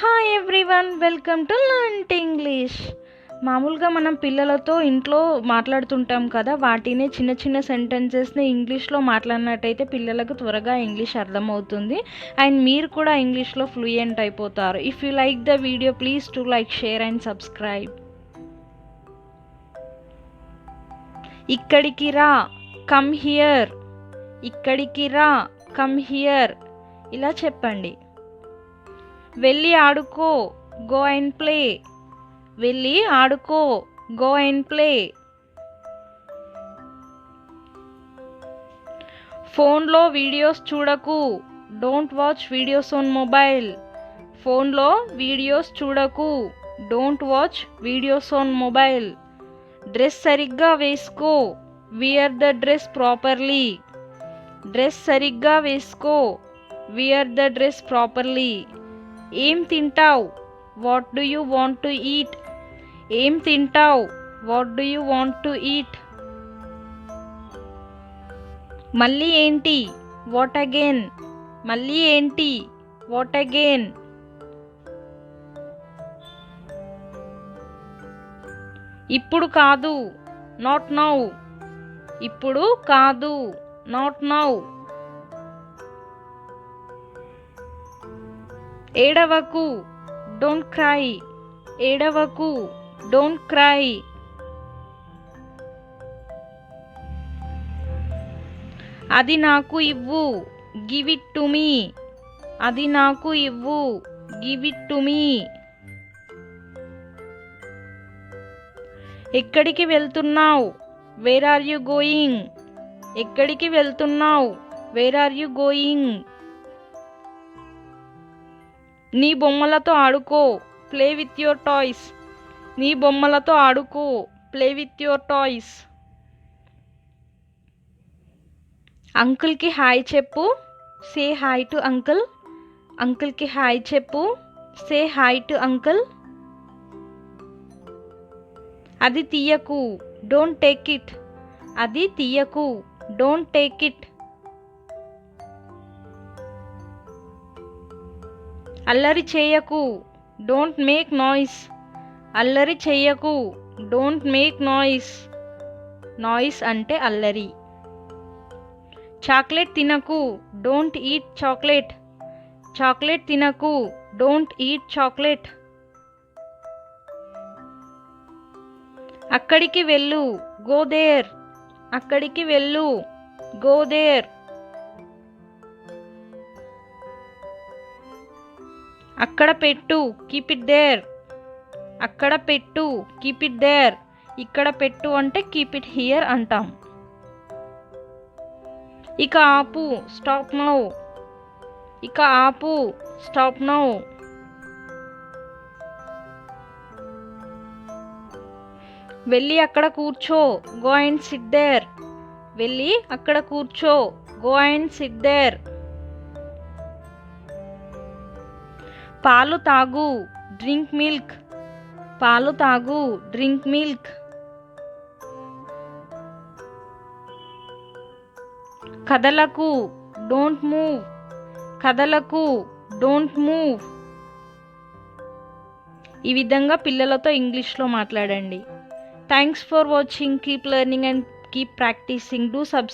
Hi everyone, welcome to learn English. మామూలుగా మనం పిల్లలతో ఇంట్లో మాట్లాడుతుంటాం కదా, వాటిని చిన్న చిన్న సెంటెన్సెస్ని ఇంగ్లీష్లో మాట్లాడినట్టయితే పిల్లలకు త్వరగా ఇంగ్లీష్ అర్థమవుతుంది అండ్ మీరు కూడా ఇంగ్లీష్లో ఫ్లూయెంట్ అయిపోతారు. If you like the video please to like, share and subscribe. ఇక్కడికి రా, కమ్ హియర్. ఇక్కడికి రా, కమ్ హియర్. ఇలా చెప్పండి. వెళ్ళి ఆడుకో, గో అండ్ ప్లే. వెళ్ళి ఆడుకో, గో అండ్ ప్లే. ఫోన్లో వీడియోస్ చూడకు, don't watch videos on mobile. ఫోన్లో వీడియోస్ చూడకు, don't watch videos on mobile. Dress సరిగ్గా వేసుకో, wear the dress properly. Dress సరిగ్గా వేసుకో, వియర్ ద డ్రెస్ ప్రాపర్లీ. ఏం తింటావు, what do you want to eat. ఏం తింటావు, what do you want to eat. మళ్ళీ ఏంటి, వాట్ అగైన్. మళ్ళీ ఏంటి, వాట్ అగైన్. ఇప్పుడు కాదు, నాట్ నౌ. ఇప్పుడు కాదు, నాట్ నౌ. ఏడవకు, డోంట్ క్రై. ఏడవకు, డోంట్ క్రై. అది నాకు ఇవ్వు, గివ్ ఇట్ టు మీ. అది నాకు ఇవ్వు, గివ్ ఇట్ టు మీ. ఎక్కడికి వెళ్తున్నావు, వేర్ ఆర్ యు గోయింగ్. ఎక్కడికి వెళ్తున్నావు, వేర్ ఆర్ యు గోయింగ్. నీ బొమ్మలతో ఆడుకో, ప్లే విత్ యువర్ టాయ్స్. నీ బొమ్మలతో ఆడుకో, ప్లే విత్ యువర్ టాయ్స్. అంకుల్కి హాయ్ చెప్పు, సే హాయ్ టు అంకుల్. అంకుల్కి హాయ్ చెప్పు, సే హాయ్ టు అంకుల్. అది తీయకు, డోంట్ టేక్ ఇట్. అది తీయకు, డోంట్ టేక్ ఇట్. అల్లరి చేయకు, డోంట్ మేక్ నాయిస్. అల్లరి చేయకు, డోంట్ మేక్ నాయిస్. నాయిస్ అంటే అల్లరి. చాక్లెట్ తినకు, డోంట్ ఈట్ చాక్లెట్. చాక్లెట్ తినకు, డోంట్ ఈట్ చాక్లెట్. అక్కడికి వెళ్ళు, గో దేర్. అక్కడికి వెళ్ళు, గో దేర్. అక్కడ పెట్టు, కీప్ ఇట్ దేర్. అక్కడ పెట్టు, కీప్ ఇట్ దేర్. ఇక్కడ పెట్టు అంటే కీప్ ఇట్ హియర్ అంటాం. ఇక ఆపు, స్టాప్ నౌ. ఇక ఆపు, స్టాప్ నౌ. వెళ్ళి అక్కడ కూర్చో, గో అండ్ సిట్ దేర్. వెళ్ళి అక్కడ కూర్చో, గో అండ్ సిట్ దేర్. పాలు తాగు, డ్రింక్ మిల్క్. పాలు తాగు, డ్రింక్ మిల్క్. కదలకు, డోంట్ మూవ్. కదలకు, డోంట్ మూవ్. ఈ విధంగా పిల్లలతో ఇంగ్లీష్లో మాట్లాడండి. Thanks for watching. Keep learning and keep practising. Do subscribe.